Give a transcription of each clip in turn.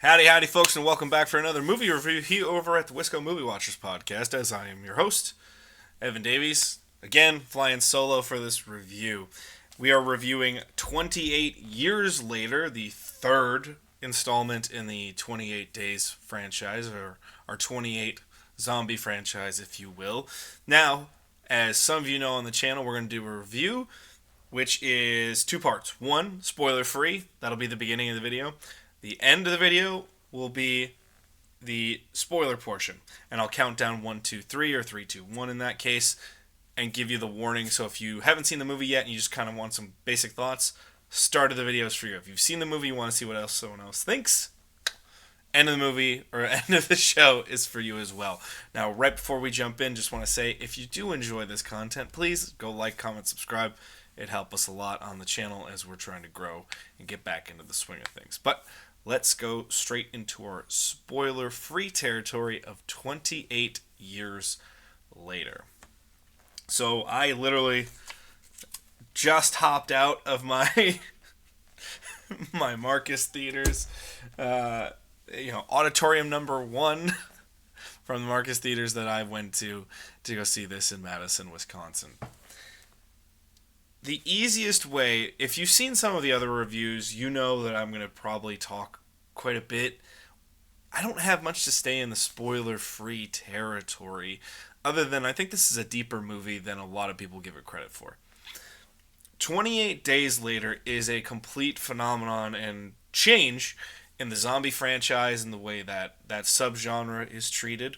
Howdy, howdy, folks, and welcome back for another movie review here over at the Wisco Movie Watchers podcast, as I am your host, Evan Davies. Again, flying solo for this review. We are reviewing 28 Years Later, the third installment in the 28 Days franchise, or our 28 zombie franchise, if you will. Now, as some of you know on the channel, we're going to do a review, which is two parts. One, spoiler-free. That'll be the beginning of the video. The end of the video will be the spoiler portion, and I'll count down 1, 2, 3, or 3, 2, 1 in that case, and give you the warning. So if you haven't seen the movie yet and you just kind of want some basic thoughts, start of the video is for you. If you've seen the movie, you want to see what else someone else thinks, end of the movie or end of the show is for you as well. Now, right before we jump in, just want to say, if you do enjoy this content, please go like, comment, subscribe. It helps us a lot on the channel as we're trying to grow and get back into the swing of things. But let's go straight into our spoiler-free territory of 28 Years Later. So I literally just hopped out of my my Marcus Theaters, auditorium number 1 from the Marcus Theaters that I went to go see this in Madison, Wisconsin. The easiest way, if you've seen some of the other reviews, you know that I'm going to probably talk quite a bit. I don't have much to say in the spoiler-free territory, other than I think this is a deeper movie than a lot of people give it credit for. 28 Days Later is a complete phenomenon and change in the zombie franchise and the way that subgenre is treated,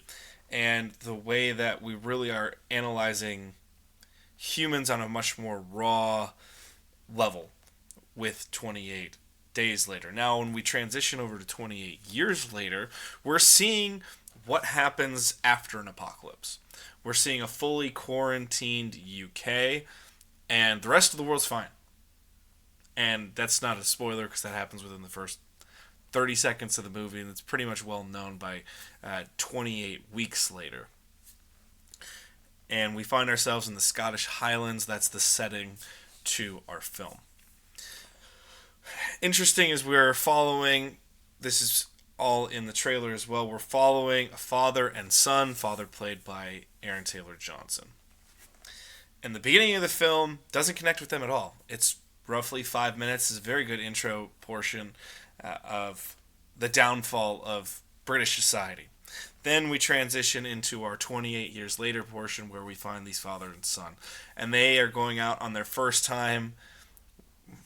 and the way that we really are analyzing humans on a much more raw level with 28 Days Later. Now, when we transition over to 28 Years Later, we're seeing what happens after an apocalypse. We're seeing a fully quarantined UK, and the rest of the world's fine. And that's not a spoiler because that happens within the first 30 seconds of the movie, and it's pretty much well known by 28 weeks later. And we find ourselves in the Scottish Highlands. That's the setting to our film. Interesting is we're following, this is all in the trailer as well, we're following a father and son, father played by Aaron Taylor Johnson. And the beginning of the film doesn't connect with them at all. It's roughly 5 minutes. It's a very good intro portion of the downfall of British society. Then we transition into our 28 Years Later portion where we find these father and son. And they are going out on their first time,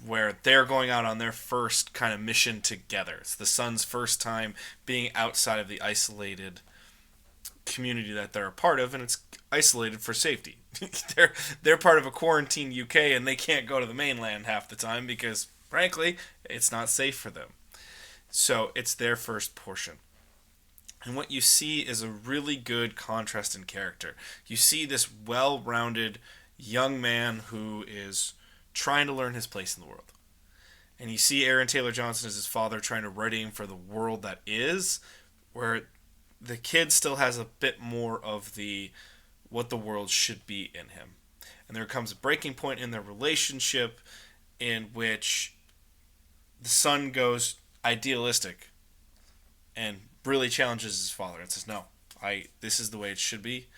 where they're going out on their first kind of mission together. It's the son's first time being outside of the isolated community that they're a part of, and it's isolated for safety. They're part of a quarantine UK, and they can't go to the mainland half the time because, frankly, it's not safe for them. So it's their first portion. And what you see is a really good contrast in character. You see this well-rounded young man who is trying to learn his place in the world. And you see Aaron Taylor Johnson as his father trying to ready him for the world that is, where the kid still has a bit more of the what the world should be in him. And there comes a breaking point in their relationship in which the son goes idealistic and really challenges his father and says, no, this is the way it should be,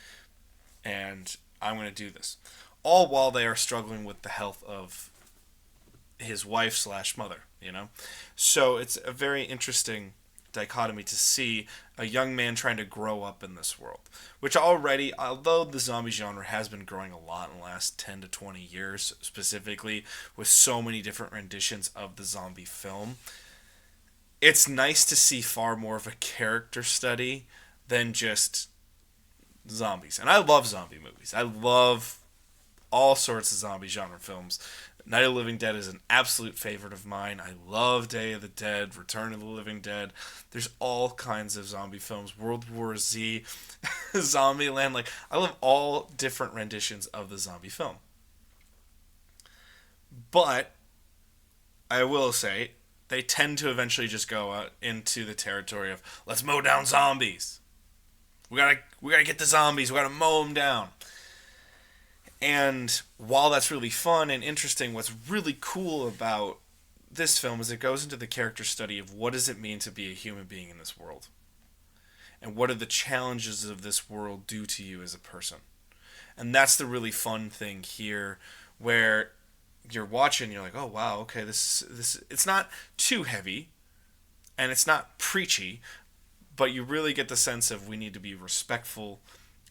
and I'm going to do this. All while they are struggling with the health of his wife / mother, So it's a very interesting dichotomy to see a young man trying to grow up in this world, which already, although the zombie genre has been growing a lot in the last 10 to 20 years, specifically with so many different renditions of the zombie film, it's nice to see far more of a character study than just zombies. And I love zombie movies. I love all sorts of zombie genre films. Night of the Living Dead is an absolute favorite of mine. I love Day of the Dead, Return of the Living Dead. There's all kinds of zombie films. World War Z, Zombieland. I love all different renditions of the zombie film. But I will say, they tend to eventually just go out into the territory of, let's mow down zombies. We gotta get the zombies. We gotta mow them down. And while that's really fun and interesting, what's really cool about this film is it goes into the character study of what does it mean to be a human being in this world, and what do the challenges of this world do to you as a person. And that's the really fun thing here, where you're watching, you're like, oh wow, okay, this it's not too heavy, and it's not preachy, but you really get the sense of we need to be respectful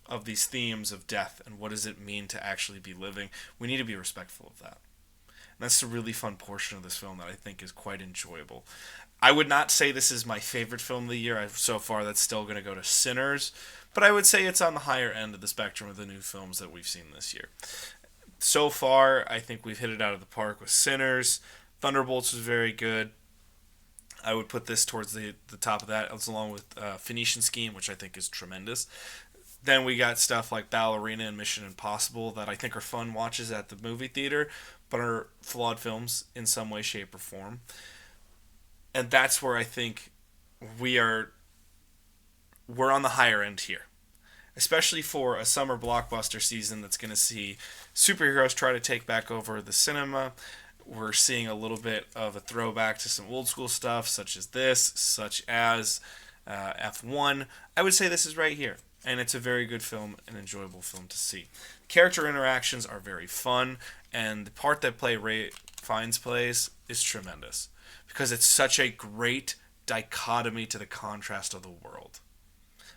of these themes of death and what does it mean to actually be living. We need to be respectful of that. And that's a really fun portion of this film that I think is quite enjoyable. I would not say this is my favorite film of the year. So far, that's still going to go to Sinners, but I would say it's on the higher end of the spectrum of the new films that we've seen this year. So far, I think we've hit it out of the park with Sinners. Thunderbolts was very good. I would put this towards the top of that, as along with Phoenician Scheme, which I think is tremendous. Then we got stuff like Ballerina and Mission Impossible that I think are fun watches at the movie theater, but are flawed films in some way, shape, or form. And that's where I think we're on the higher end here. Especially for a summer blockbuster season that's going to see superheroes try to take back over the cinema. We're seeing a little bit of a throwback to some old school stuff, such as this, such as F1. I would say this is right here. And it's a very good film, an enjoyable film to see. Character interactions are very fun, and the part that Ray Fiennes plays is tremendous. Because it's such a great dichotomy to the contrast of the world.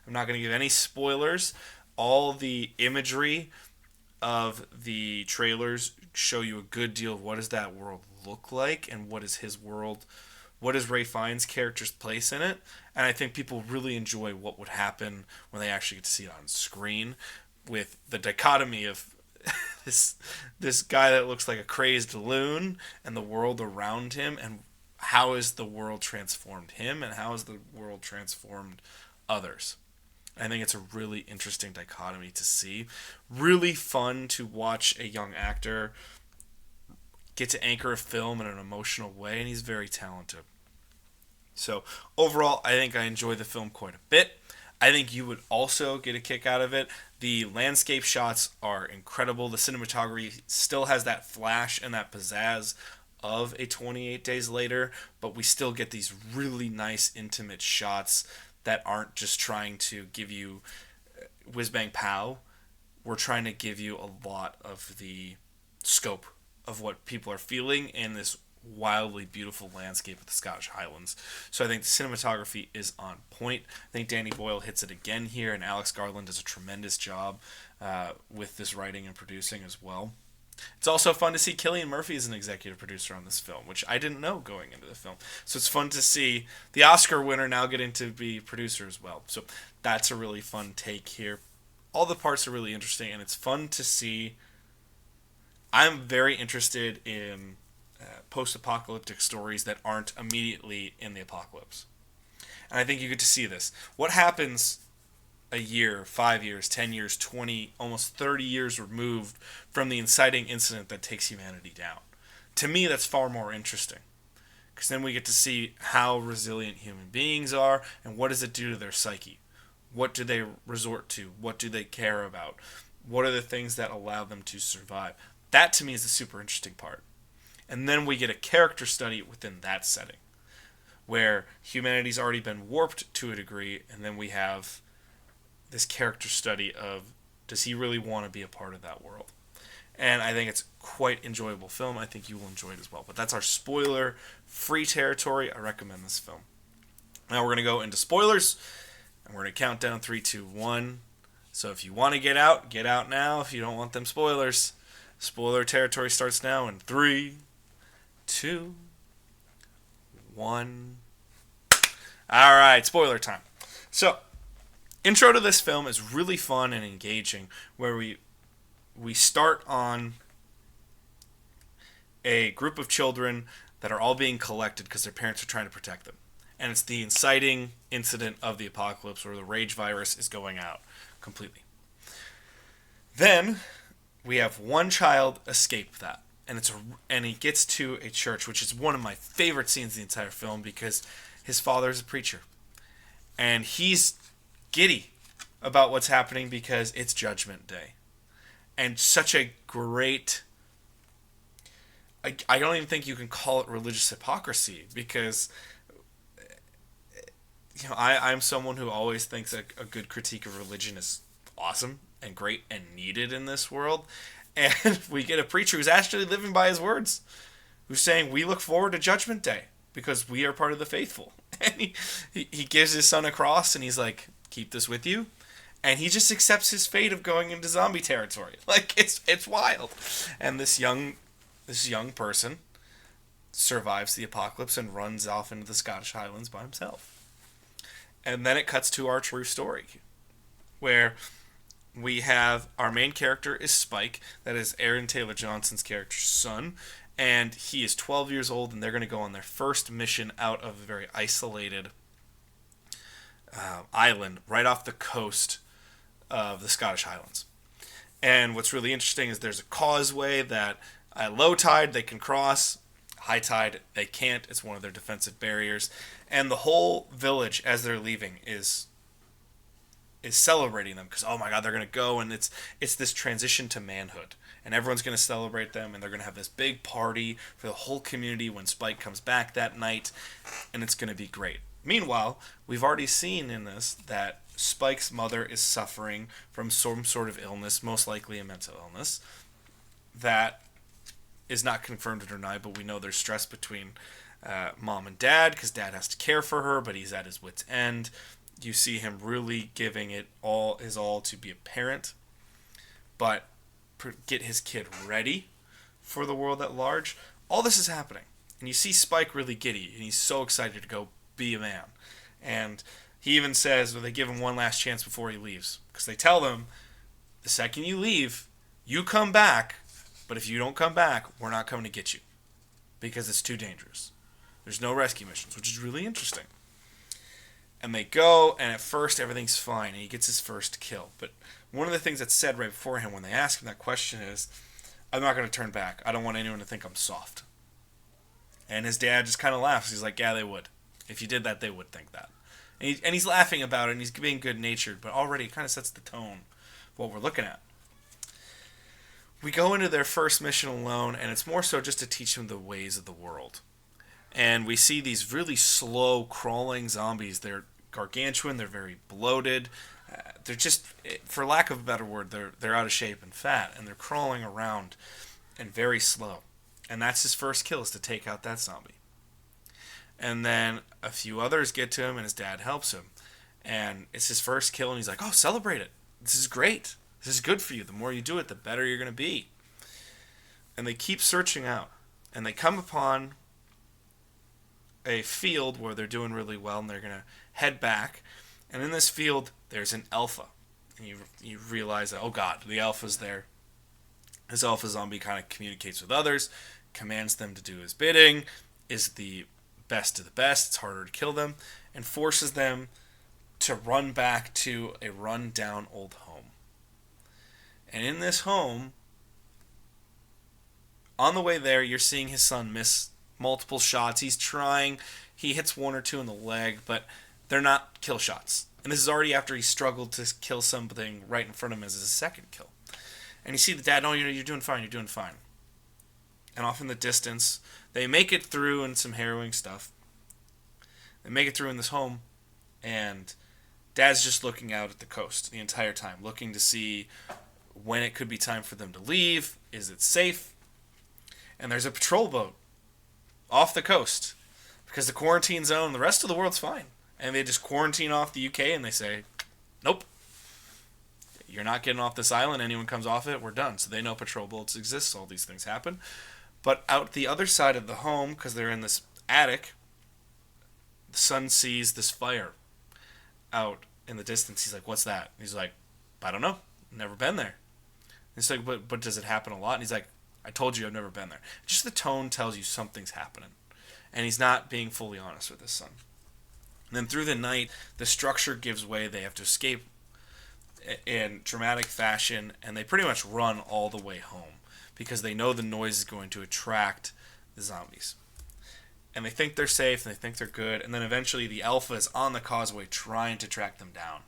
I'm not going to give any spoilers. All the imagery of the trailers show you a good deal of what does that world look like and what is his world, what is Ray Fiennes' character's place in it. And I think people really enjoy what would happen when they actually get to see it on screen, with the dichotomy of this guy that looks like a crazed loon and the world around him, and how has the world transformed him and how has the world transformed others. I think it's a really interesting dichotomy to see. Really fun to watch a young actor get to anchor a film in an emotional way, and he's very talented. So overall, I think I enjoy the film quite a bit. I think you would also get a kick out of it. The landscape shots are incredible. The cinematography still has that flash and that pizzazz of a 28 Days Later, but we still get these really nice, intimate shots that aren't just trying to give you whiz bang pow. We're trying to give you a lot of the scope of what people are feeling in this wildly beautiful landscape of the Scottish Highlands. So I think the cinematography is on point. I think Danny Boyle hits it again here, and Alex Garland does a tremendous job with this writing and producing as well. It's also fun to see Cillian Murphy as an executive producer on this film, which I didn't know going into the film. So it's fun to see the Oscar winner now getting to be producer as well. So that's a really fun take here. All the parts are really interesting, and it's fun to see. I'm very interested in post-apocalyptic stories that aren't immediately in the apocalypse. And I think you get to see this. What happens a year, 5 years, 10 years, 20, almost 30 years removed from the inciting incident that takes humanity down? To me, that's far more interesting. Because then we get to see how resilient human beings are and what does it do to their psyche. What do they resort to? What do they care about? What are the things that allow them to survive? That to me is the super interesting part. And then we get a character study within that setting, where humanity's already been warped to a degree, and then we have this character study of, does he really want to be a part of that world? And I think it's quite enjoyable film. I think you will enjoy it as well. But that's our spoiler-free territory. I recommend this film. Now we're going to go into spoilers, and we're going to count down 3, 2, 1. So if you want to get out now. If you don't want them spoilers, spoiler territory starts now in 3, 2, 1. All right, spoiler time. So, intro to this film is really fun and engaging, where we start on a group of children that are all being collected because their parents are trying to protect them. And it's the inciting incident of the apocalypse where the rage virus is going out completely. Then we have one child escape that. And he gets to a church, which is one of my favorite scenes in the entire film, because his father is a preacher. And he's giddy about what's happening because it's Judgment Day. And such a great I don't even think you can call it religious hypocrisy, because I'm someone who always thinks a good critique of religion is awesome and great and needed in this world. And we get a preacher who's actually living by his words, who's saying we look forward to Judgment Day because we are part of the faithful. And he gives his son a cross and he's like, keep this with you. And he just accepts his fate of going into zombie territory. Like, it's wild. And this young person survives the apocalypse and runs off into the Scottish Highlands by himself. And then it cuts to our true story, where we have our main character is Spike, that is Aaron Taylor Johnson's character's son, and he is 12 years old, and they're going to go on their first mission out of a very isolated island right off the coast of the Scottish Highlands. And what's really interesting is there's a causeway that at low tide they can cross, high tide they can't. It's one of their defensive barriers. And the whole village, as they're leaving, is celebrating them because, oh my god, they're going to go, and it's this transition to manhood. And everyone's going to celebrate them, and they're going to have this big party for the whole community when Spike comes back that night, and it's going to be great. Meanwhile, we've already seen in this that Spike's mother is suffering from some sort of illness, most likely a mental illness, that is not confirmed or denied, but we know there's stress between mom and dad, because dad has to care for her, but he's at his wit's end. You see him really giving it all his all to be a parent, but get his kid ready for the world at large. All this is happening, and you see Spike really giddy, and he's so excited to go be a man. And he even says, well, they give him one last chance before he leaves, because they tell him, the second you leave, you come back, but if you don't come back, we're not coming to get you, because it's too dangerous. There's no rescue missions, which is really interesting. And they go, and at first everything's fine, and he gets his first kill. But one of the things that's said right before him when they ask him that question is, I'm not going to turn back. I don't want anyone to think I'm soft. And his dad just kind of laughs. He's like, yeah, they would. If you did that, they would think that. And he's laughing about it, and he's being good-natured, but already it kind of sets the tone of what we're looking at. We go into their first mission alone, and it's more so just to teach them the ways of the world. And we see these really slow, crawling zombies. They're gargantuan, they're very bloated. They're just, for lack of a better word, they're out of shape and fat, and they're crawling around and very slow. And that's his first kill, is to take out that zombie. And then a few others get to him, and his dad helps him. And it's his first kill, and he's like, oh, celebrate it. This is great. This is good for you. The more you do it, the better you're going to be. And they keep searching out. And they come upon a field where they're doing really well, and they're going to head back. And in this field, there's an alpha. And you realize that, oh god, the alpha's there. This alpha zombie kind of communicates with others, commands them to do his bidding, is the best of the best, it's harder to kill them, and forces them to run back to a run-down old home. And in this home, on the way there, you're seeing his son miss multiple shots. He's trying, he hits one or two in the leg, but they're not kill shots. And this is already after he struggled to kill something right in front of him as his second kill. And you see the dad, oh, you're doing fine, you're doing fine. And off in the distance, they make it through in some harrowing stuff. They make it through in this home, and dad's just looking out at the coast the entire time, looking to see when it could be time for them to leave. Is it safe? And there's a patrol boat off the coast, because the quarantine zone, the rest of the world's fine. And they just quarantine off the UK, and they say, nope. You're not getting off this island. Anyone comes off it, we're done. So they know patrol boats exist. All these things happen. But out the other side of the home, because they're in this attic, the son sees this fire out in the distance. He's like, what's that? He's like, I don't know. Never been there. And he's like, but does it happen a lot? And he's like, I told you I've never been there. Just the tone tells you something's happening. And he's not being fully honest with his son. And then through the night, the structure gives way. They have to escape in dramatic fashion, and they pretty much run all the way home because they know the noise is going to attract the zombies. And they think they're safe, and they think they're good, and then eventually the alpha is on the causeway trying to track them down.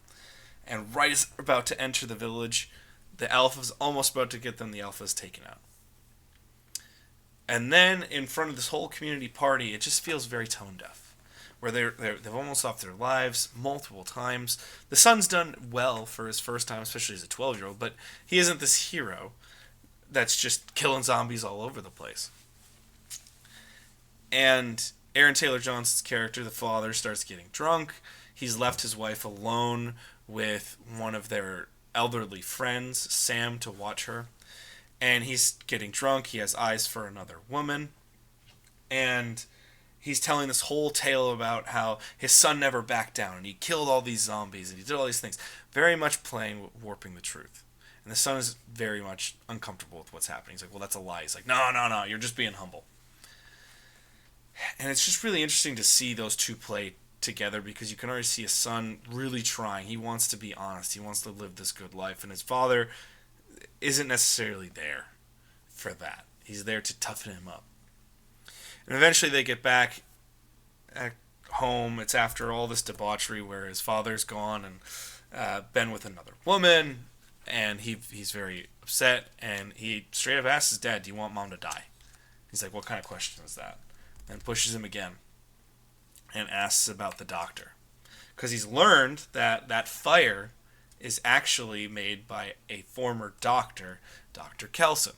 And right as they're about to enter the village, the alpha's almost about to get them, the alpha's taken out. And then in front of this whole community party, it just feels very tone deaf, where they've almost lost their lives multiple times. The son's done well for his first time, especially as a 12-year-old, but he isn't this hero that's just killing zombies all over the place. And Aaron Taylor Johnson's character, the father, starts getting drunk. He's left his wife alone with one of their elderly friends, Sam, to watch her. And he's getting drunk. He has eyes for another woman. And he's telling this whole tale about how his son never backed down and he killed all these zombies and he did all these things. Very much playing with warping the truth. And the son is very much uncomfortable with what's happening. He's like, well, that's a lie. He's like, no, you're just being humble. And it's just really interesting to see those two play together because you can already see a son really trying. He wants to be honest. He wants to live this good life. And his father isn't necessarily there for that. He's there to toughen him up. And eventually they get back at home. It's after all this debauchery where his father's gone and been with another woman. And he's very upset. And he straight up asks his dad, do you want mom to die? He's like, what kind of question is that? And pushes him again and asks about the doctor. Because he's learned that that fire is actually made by a former doctor, Dr. Kelson,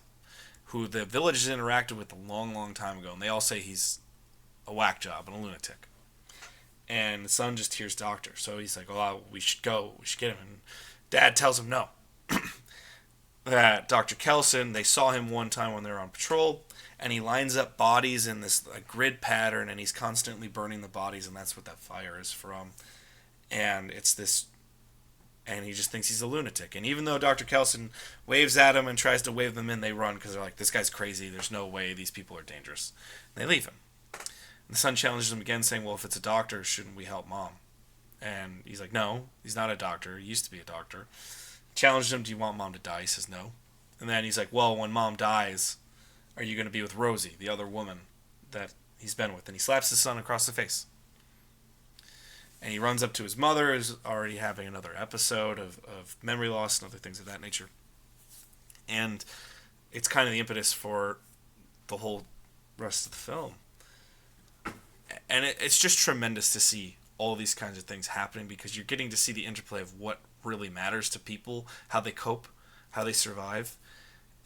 who the village has interacted with a long, long time ago. And they all say he's a whack job and a lunatic. And the son just hears doctor. So he's like, oh, we should go. We should get him. And dad tells him no. That Dr. Kelson, they saw him one time when they were on patrol. And he lines up bodies in this grid pattern, and he's constantly burning the bodies, and that's what that fire is from. And it's this, and he just thinks he's a lunatic. And even though Dr. Kelson waves at him and tries to wave them in, they run because they're like, this guy's crazy. There's no way. These people are dangerous. And they leave him. And the son challenges him again, saying, well, if it's a doctor, shouldn't we help mom? And he's like, no, he's not a doctor. He used to be a doctor. Challenged him, do you want mom to die? He says, no. And then he's like, well, when mom dies, are you going to be with Rosie, the other woman that he's been with? And he slaps his son across the face. And he runs up to his mother, who's already having another episode of memory loss and other things of that nature. And it's kind of the impetus for the whole rest of the film. And it's just tremendous to see all these kinds of things happening because you're getting to see the interplay of what really matters to people, how they cope, how they survive.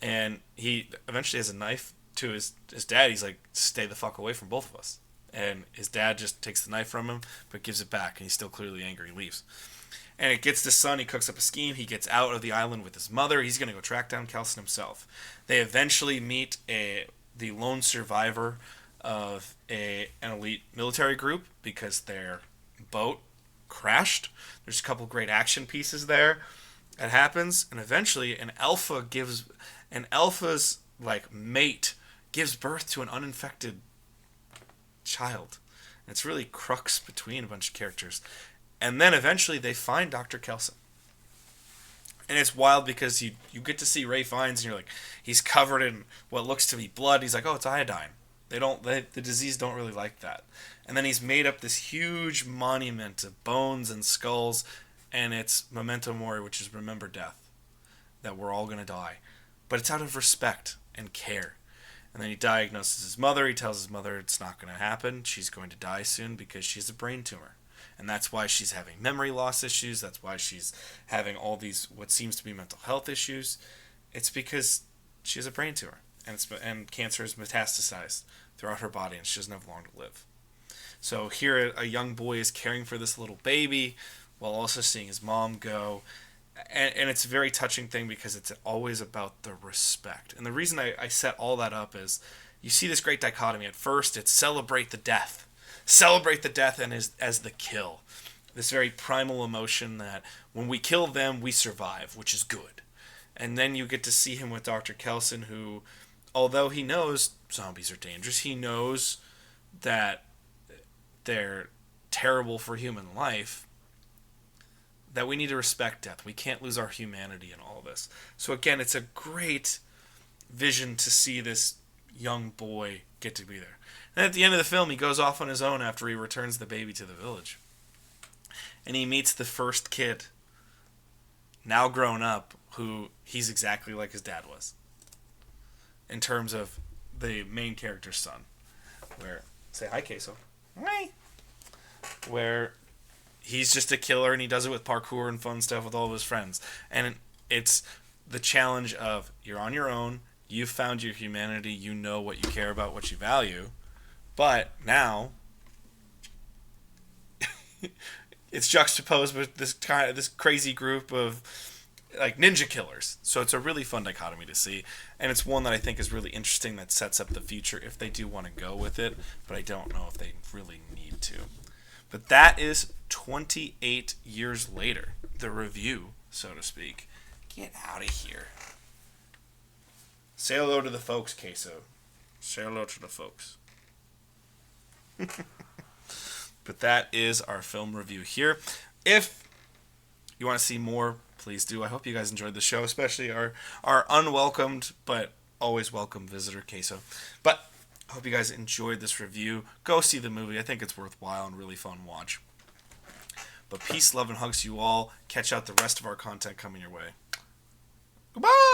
And he eventually has a knife to his dad. He's like, stay the fuck away from both of us. And his dad just takes the knife from him, but gives it back. And he's still clearly angry. He leaves. And it gets the son. He cooks up a scheme. He gets out of the island with his mother. He's going to go track down Kelson himself. They eventually meet the lone survivor of an elite military group because their boat crashed. There's a couple great action pieces there. It happens. And eventually an alpha's mate gives birth to an uninfected child. And it's really crux between a bunch of characters. And then eventually they find Dr. Kelson. And it's wild because you get to see Ray Fiennes and you're like, he's covered in what looks to be blood. He's like, oh, it's iodine. The disease don't really like that. And then he's made up this huge monument of bones and skulls, and it's Memento Mori, which is remember death. That we're all going to die. But it's out of respect and care. And then he diagnoses his mother. He tells his mother it's not going to happen. She's going to die soon because she has a brain tumor. And that's why she's having memory loss issues. That's why she's having all these what seems to be mental health issues. It's because she has a brain tumor. And cancer is metastasized throughout her body and she doesn't have long to live. So here a young boy is caring for this little baby while also seeing his mom go. And it's a very touching thing because it's always about the respect. And the reason I set all that up is you see this great dichotomy. At first, it's celebrate the death. Celebrate the death and as the kill. This very primal emotion that when we kill them, we survive, which is good. And then you get to see him with Dr. Kelson, who, although he knows zombies are dangerous, he knows that they're terrible for human life, that we need to respect death. We can't lose our humanity in all of this. So again, it's a great vision to see this young boy get to be there. And at the end of the film, he goes off on his own after he returns the baby to the village. And he meets the first kid, now grown up, who he's exactly like his dad was. In terms of the main character's son. Where say hi, Queso. Hi. Where he's just a killer and he does it with parkour and fun stuff with all of his friends. And it's the challenge of you're on your own, you've found your humanity, you know what you care about, what you value, but now it's juxtaposed with this crazy group of like ninja killers. So it's a really fun dichotomy to see, and it's one that I think is really interesting that sets up the future if they do want to go with it, but I don't know if they really need to. But that is 28 years later, the review, so to speak. Get out of here. Say hello to the folks, Queso. Say hello to the folks. But that is our film review here. If you want to see more, please do. I hope you guys enjoyed the show, especially our unwelcomed but always welcome visitor, Queso. But I hope you guys enjoyed this review. Go see the movie. I think it's worthwhile and really fun watch. But peace, love, and hugs to you all. Catch out the rest of our content coming your way. Goodbye!